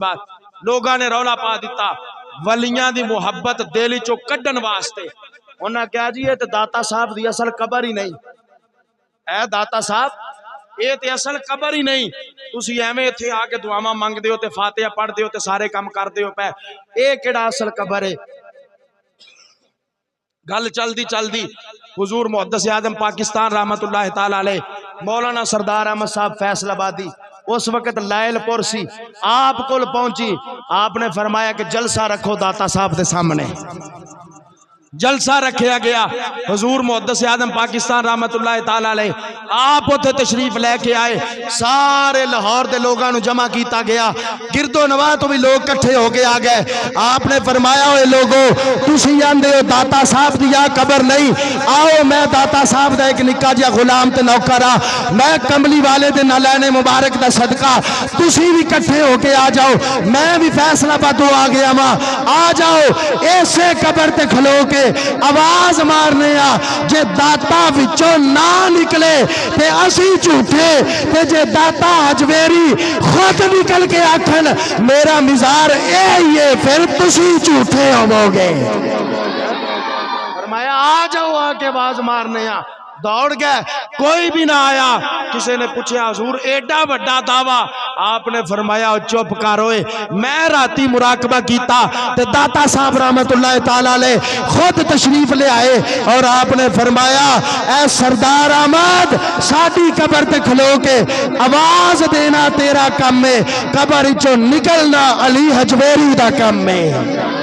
بات لوگاں نے رولا پا دیتا ولیاں دی محبت دل چو کڈن واسطے انہاں کہا جی یہ تے داتا صاحب دی اصل قبر ہی نہیں، اے داتا صاحب یہ تے اصل قبر ہی نہیں، تسی ایویں ایتھے آ کے دعاواں منگ دیو تے فاتحہ پڑھ دیو تے سارے کام کر دیو پے، اے کیڑا اصل قبر ہے؟ گل چل دی حضور محدث اعظم پاکستان رحمت اللہ تعالی علیہ مولانا سردار احمد صاحب فیصل آبادی اس وقت لائل پور سی، آپ کول پہنچی، آپ نے فرمایا کہ جلسہ رکھو داتا صاحب دے سامنے، جلسہ رکھیا گیا، حضور محدث اعظم پاکستان رحمت اللہ تعالی علیہ آپ ہوتے تشریف لے کے آئے، سارے لاہور دے لوگاں نو جمع کیتا گیا، گرد و نواح تو بھی لوگ کٹھے ہو کے آ گئے، آپ نے فرمایا ہوئے لوگو تسی آندے ہو داتا صاحب دی یا قبر نہیں، آؤ میں داتا صاحب دا ایک نکا جیا غلام تے نوکرا، میں کملی والے دے نالین مبارک دا صدقہ تسی بھی کٹھے ہو کے آ جاؤ، میں بھی فیصلہ بادو آ گیا ماں، آ جاؤ ایسے قبر تے کھلو کے آواز مارنے آ، جے داتا وچوں نہ نکلے تے اسی جھوٹے، تے جے داتا حجویری خود نکل کے آکھن میرا مزار اے یہ پھر تسی جھوٹے ہو گے۔ فرمایا آ جاؤ آ کے آواز مارنے آ، دوڑ گئے، کوئی بھی نہ آیا، کسی نے پوچھا حضور ایڈا بڑا دعویٰ، آپ نے فرمایا چپ کروئے، میں راتی مراقبہ کیتا تے داتا صاحب رحمت اللہ تعالی علیہ خود تشریف لے آئے اور آپ نے فرمایا اے سردار احمد ساڈی قبر تے کھلو کے آواز دینا تیرا کم ہے، قبر چوں نکلنا علی حجویری دا کم ہے۔